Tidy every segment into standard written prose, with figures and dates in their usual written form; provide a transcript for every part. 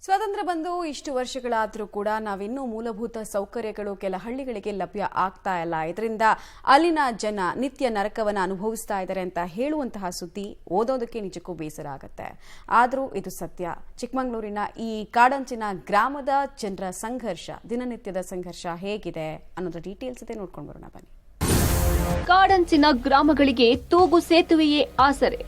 ಸ್ವಾತಂತ್ರ್ಯ ಬಂದು ಇಷ್ಟು ವರ್ಷಗಳಾದರೂ ಕೂಡ ನಾವಿನ್ನೂ ಮೂಲಭೂತ ಸೌಕರ್ಯಗಳು ಕೆಲ ಹಳ್ಳಿಗಳಿಗೆ ಲಭ್ಯ ಆಗ್ತಾ ಇಲ್ಲ. ಇದರಿಂದ ಅಲ್ಲಿನ ಜನ ನಿತ್ಯ ನರಕವನ್ನು ಅನುಭವಿಸ್ತಾ ಇದ್ದಾರೆ ಅಂತ ಹೇಳುವಂತಹ ಸುದ್ದಿ ಓದೋದಕ್ಕೆ ನಿಜಕ್ಕೂ ಬೇಸರ ಆಗುತ್ತೆ. ಆದರೂ ಇದು ಸತ್ಯ. ಚಿಕ್ಕಮಗಳೂರಿನ ಈ ಕಾಡಂಚಿನ ಗ್ರಾಮದ ಜನರ ಸಂಘರ್ಷ, ದಿನನಿತ್ಯದ ಸಂಘರ್ಷ ಹೇಗಿದೆ ಅನ್ನೋದ್ರ ಡೀಟೇಲ್ಸ್ ಇದೆ, ನೋಡ್ಕೊಂಡು ಬರೋಣ ಬನ್ನಿ. ಕಾಡಂಚಿನ ಗ್ರಾಮಗಳಿಗೆ ತೂಗು ಸೇತುವೆಯೇ ಆಸರೆ.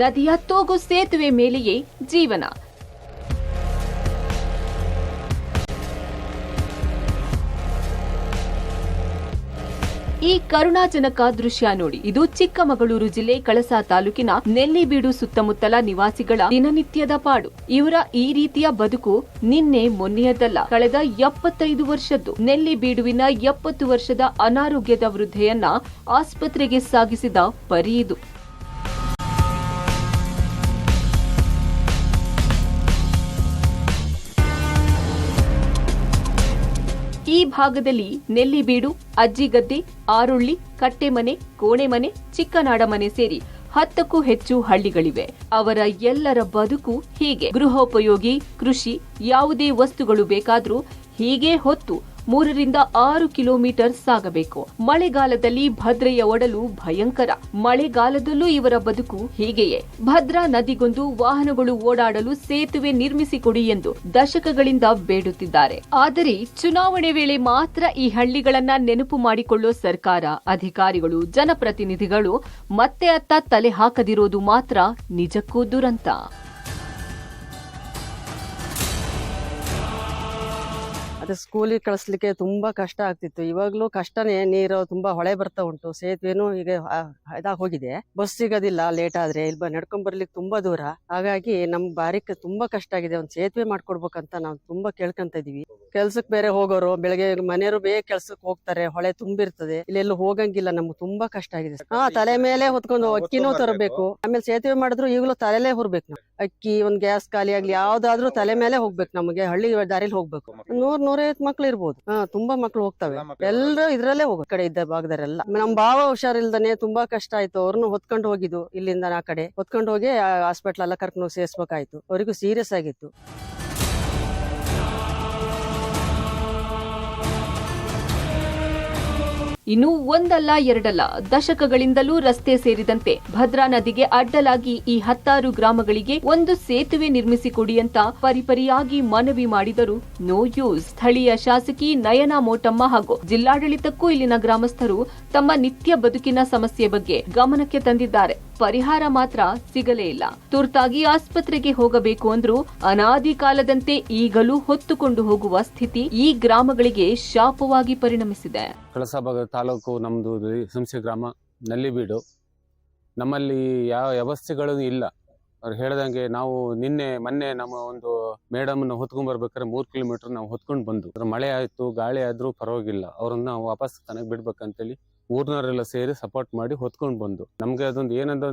ನದಿಯ ತೂಗು ಸೇತುವೆ ಮೇಲೆಯೇ ಜೀವನ. ಈ ಕರುಣಾಜನಕ ದೃಶ್ಯ ನೋಡಿ. ಇದು ಚಿಕ್ಕಮಗಳೂರು ಜಿಲ್ಲೆ ಕಳಸಾ ತಾಲೂಕಿನ ನೆಲ್ಲಿಬೀಡು ಸುತ್ತಮುತ್ತಲ ನಿವಾಸಿಗಳ ದಿನನಿತ್ಯದ ಪಾಡು. ಇವರ ಈ ರೀತಿಯ ಬದುಕು ನಿನ್ನೆ ಮೊನ್ನೆಯದಲ್ಲ, ಕಳೆದ 75 ವರ್ಷದ್ದು. ನೆಲ್ಲಿಬೀಡುವಿನ 70 ವರ್ಷದ ಅನಾರೋಗ್ಯದ ವೃದ್ಧೆಯನ್ನ ಆಸ್ಪತ್ರೆಗೆ ಸಾಗಿಸಿದ ಪರಿ ಇದು. ಈ ಭಾಗದಲ್ಲಿ ನೆಲ್ಲಿಬೀಡು, ಅಜ್ಜಿಗದ್ದೆ, ಆರುಳ್ಳಿ, ಕಟ್ಟೆಮನೆ, ಕೋಣೆಮನೆ, ಚಿಕ್ಕನಾಡಮನೆ ಸೇರಿ 10ಕ್ಕೂ ಹೆಚ್ಚು ಹಳ್ಳಿಗಳಿವೆ. ಅವರ ಎಲ್ಲರ ಬದುಕು ಹೀಗೆ. ಗೃಹೋಪಯೋಗಿ, ಕೃಷಿ, ಯಾವುದೇ ವಸ್ತುಗಳು ಬೇಕಾದ್ರೂ ಹೀಗೆ ಹೊತ್ತು 3 ರಿಂದ 6 ಕಿಲೋಮೀಟರ್ ಸಾಗಬೇಕು. ಮಳೆಗಾಲದಲ್ಲಿ ಭದ್ರೆಯ ಒಡಲು ಭಯಂಕರ. ಮಳೆಗಾಲದಲ್ಲೂ ಇವರ ಬದುಕು ಹೀಗೆಯೇ. ಭದ್ರಾ ನದಿಗೊಂದು ವಾಹನಗಳು ಓಡಾಡಲು ಸೇತುವೆ ನಿರ್ಮಿಸಿಕೊಡಿ ಎಂದು ದಶಕಗಳಿಂದ ಬೇಡುತ್ತಿದ್ದಾರೆ. ಆದರೆ ಚುನಾವಣೆ ವೇಳೆ ಮಾತ್ರ ಈ ಹಳ್ಳಿಗಳನ್ನ ನೆನಪು ಮಾಡಿಕೊಳ್ಳೋ ಸರ್ಕಾರ, ಅಧಿಕಾರಿಗಳು, ಜನಪ್ರತಿನಿಧಿಗಳು ಮತ್ತೆ ಅತ್ತ ತಲೆ ಹಾಕದಿರೋದು ಮಾತ್ರ ನಿಜಕ್ಕೂ ದುರಂತ. ಸ್ಕೂಲಿಗೆ ಕಳಿಸ್ಲಿಕ್ಕೆ ತುಂಬಾ ಕಷ್ಟ ಆಗ್ತಿತ್ತು. ಇವಾಗ್ಲೂ ಕಷ್ಟನೇ. ನೀರು ತುಂಬಾ ಹೊಳೆ ಬರ್ತಾ ಉಂಟು. ಸೇತುವೆನೂ ಈಗ ಇದಾಗಿ ಹೋಗಿದೆ. ಬಸ್ ಸಿಗೋದಿಲ್ಲ ಲೇಟ್ ಆದ್ರೆ. ಇಲ್ಲಿ ನಡ್ಕೊಂಡ್ ಬರ್ಲಿಕ್ಕೆ ತುಂಬಾ ದೂರ. ಹಾಗಾಗಿ ನಮ್ ಬಾರಿಕ್ ತುಂಬಾ ಕಷ್ಟ ಆಗಿದೆ. ಒಂದ್ ಸೇತುವೆ ಮಾಡ್ಕೊಡ್ಬೇಕಂತ ನಾವು ತುಂಬಾ ಕೇಳ್ಕೊಂತ ಇದೀವಿ. ಕೆಲ್ಸಕ್ ಬೇರೆ ಹೋಗೋರು ಬೆಳಗ್ಗೆ ಮನೆಯವರು ಬೇಗ ಕೆಲ್ಸಕ್ ಹೋಗ್ತಾರೆ. ಹೊಳೆ ತುಂಬಿರ್ತದೆ. ಇಲ್ಲೆಲ್ಲೂ ಹೋಗಂಗಿಲ್ಲ. ನಮ್ಗೆ ತುಂಬಾ ಕಷ್ಟ ಆಗಿದೆ. ತಲೆ ಮೇಲೆ ಹೊತ್ಕೊಂಡು ಅಕ್ಕಿನೂ ತರಬೇಕು. ಆಮೇಲೆ ಸೇತುವೆ ಮಾಡಿದ್ರು ಈಗಲೂ ತಲೆಲೇ ಹೊರ್ಬೇಕು. ನಾವು ಅಕ್ಕಿ, ಒಂದ್ ಗ್ಯಾಸ್ ಖಾಲಿ ಆಗ್ಲಿ ಯಾವ್ದಾದ್ರು ತಲೆ ಮೇಲೆ ಹೋಗ್ಬೇಕು. ನಮಗೆ ಹಳ್ಳಿ ದಾರಿಲಿ ಹೋಗ್ಬೇಕು. 100-150 ಮಕ್ಳು ಇರ್ಬೋದು. ತುಂಬಾ ಮಕ್ಳು ಹೋಗ್ತವೆ. ಎಲ್ಲರೂ ಇದ್ರಲ್ಲೇ ಹೋಗ ಕಡೆ ಇದ್ದ ಭಾಗದವರೆಲ್ಲ. ನಮ್ ಭಾವ ಹುಷಾರಿಲ್ದಾನೆ ತುಂಬಾ ಕಷ್ಟ ಆಯ್ತು. ಅವ್ರನ್ನು ಹೊತ್ಕೊಂಡು ಹೋಗಿದ್ದು ಇಲ್ಲಿಂದ ಆ ಕಡೆ ಹೊತ್ಕೊಂಡು ಹೋಗಿ ಹಾಸ್ಪಿಟ್ಲ್ ಎಲ್ಲ ಕರ್ಕೊಂಡು ಸೇರ್ಸ್ಬೇಕಾಯ್ತು. ಅವರಿಗೂ ಸೀರಿಯಸ್ ಆಗಿತ್ತು. ಇನ್ನು ಒಂದಲ್ಲ ಎರಡಲ್ಲ, ದಶಕಗಳಿಂದಲೂ ರಸ್ತೆ ಸೇರಿದಂತೆ ಭದ್ರಾ ನದಿಗೆ ಅಡ್ಡಲಾಗಿ ಈ 16 ಗ್ರಾಮಗಳಿಗೆ ಒಂದು ಸೇತುವೆ ನಿರ್ಮಿಸಿಕೊಡಿ ಅಂತ ಪರಿಪರಿಯಾಗಿ ಮನವಿ ಮಾಡಿದರೂ ನೋ ಯೂಸ್. ಸ್ಥಳೀಯ ಶಾಸಕಿ ನಯನಾ ಮೋಟಮ್ಮ ಹಾಗೂ ಜಿಲ್ಲಾಡಳಿತಕ್ಕೂ ಇಲ್ಲಿನ ಗ್ರಾಮಸ್ಥರು ತಮ್ಮ ನಿತ್ಯ ಬದುಕಿನ ಸಮಸ್ಯೆ ಬಗ್ಗೆ ಗಮನಕ್ಕೆ ತಂದಿದ್ದಾರೆ. ಪರಿಹಾರ ಮಾತ್ರ ಸಿಗಲೇ ಇಲ್ಲ. ತುರ್ತಾಗಿ ಆಸ್ಪತ್ರೆಗೆ ಹೋಗಬೇಕು ಅಂದ್ರೂ ಅನಾದಿ ಕಾಲದಂತೆ ಈಗಲೂ ಹೊತ್ತುಕೊಂಡು ಹೋಗುವ ಸ್ಥಿತಿ ಈ ಗ್ರಾಮಗಳಿಗೆ ಶಾಪವಾಗಿ ಪರಿಣಮಿಸಿದೆ. ಕಳಸಾ ತಾಲೂಕು ನಮ್ದು ಸಂಸ್ಥೆ ಗ್ರಾಮ ನೆಲ್ಲಿಬೀಡು. ನಮ್ಮಲ್ಲಿ ಯಾವ ವ್ಯವಸ್ಥೆಗಳು ಇಲ್ಲ. ಅವ್ರು ಹೇಳ್ದಂಗೆ ನಾವು ಮೊನ್ನೆ ನಮ್ಮ ಒಂದು ಮೇಡಮ್ನ ಹೊತ್ಕೊಂಡ್ ಬರ್ಬೇಕಾದ್ರೆ 3 ಕಿಲೋಮೀಟರ್ ನಾವು ಹೊತ್ಕೊಂಡು ಬಂದು. ಮಳೆ ಆಯ್ತು, ಗಾಳಿ ಆದ್ರೂ ಪರವಾಗಿಲ್ಲ, ಅವ್ರನ್ನ ವಾಪಸ್ ತನಗ್ ಬಿಡ್ಬೇಕಂತೇಳಿ ಊರ್ನವರೆಲ್ಲ ಸೇರಿ ಸಪೋರ್ಟ್ ಮಾಡಿ ಹೊತ್ಕೊಂಡ್ ಬಂದು. ನಮ್ಗೆ ಅದೊಂದು ಏನಂತ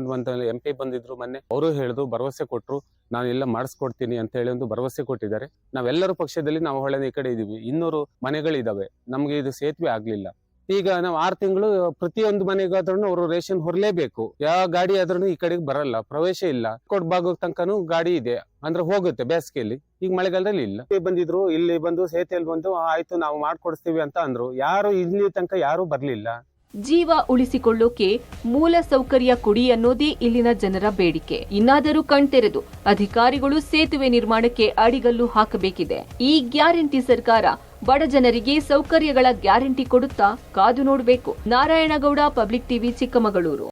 MP ಬಂದಿದ್ರು ಮೊನ್ನೆ. ಅವರು ಹೇಳಿದ್ರು, ಭರವಸೆ ಕೊಟ್ರು, ನಾನು ಎಲ್ಲ ಮಾಡಿಸ್ಕೊಡ್ತೀನಿ ಅಂತ ಹೇಳಿ ಒಂದು ಭರವಸೆ ಕೊಟ್ಟಿದ್ದಾರೆ. ನಾವೆಲ್ಲರೂ ಪಕ್ಷದಲ್ಲಿ ನಾವು ಹೊಳೆ ಈ ಕಡೆ ಇದೀವಿ. 200 ಮನೆಗಳಿದಾವೆ. ನಮ್ಗೆ ಇದು ಸೇತುವೆ ಆಗ್ಲಿಲ್ಲ. ಈಗ ನಾವು 6 ತಿಂಗಳು ಪ್ರತಿಯೊಂದು ಮನೆಗಾದ್ರೂ ಅವರು ರೇಷನ್ ಹೊರಲೇಬೇಕು. ಯಾವ ಗಾಡಿ ಆದ್ರೂ ಈ ಕಡೆಗೆ ಬರಲ್ಲ, ಪ್ರವೇಶ ಇಲ್ಲ. ಭಾಗದ ತನಕನೂ ಗಾಡಿ ಇದೆ ಅಂದ್ರೆ ಹೋಗುತ್ತೆ ಬೇಸಿಗೆಯಲ್ಲಿ. ಈಗ ಮಳೆಗಾಲದಲ್ಲಿ ಇಲ್ಲ. ಬಂದಿದ್ರು, ಇಲ್ಲಿ ಬಂದು ಸೇತುವೆಯಲ್ಲಿ ಬಂದು ಆಯ್ತು ನಾವು ಮಾಡ್ಕೊಡಿಸ್ತೀವಿ ಅಂತ ಅಂದ್ರು. ಯಾರು ಇಲ್ಲಿ ತನಕ ಯಾರು ಬರ್ಲಿಲ್ಲ. ಜೀವ ಉಳಿಸಿಕೊಳ್ಳೋಕೆ ಮೂಲ ಸೌಕರ್ಯ ಕೊಡಿ ಅನ್ನೋದೇ ಇಲ್ಲಿನ ಜನರ ಬೇಡಿಕೆ. ಇನ್ನಾದರೂ ಕಣ್ತೆರೆದು ಅಧಿಕಾರಿಗಳು ಸೇತುವೆ ನಿರ್ಮಾಣಕ್ಕೆ ಅಡಿಗಲ್ಲು ಹಾಕಬೇಕಿದೆ. ಈ ಗ್ಯಾರಂಟಿ ಸರ್ಕಾರ ಬಡ ಜನರಿಗೆ ಸೌಕರ್ಯಗಳ ಗ್ಯಾರಂಟಿ ಕೊಡುತ್ತಾ ಕಾದು ನೋಡಬೇಕು. Narayanagowda, public TV, Chikkamagaluru.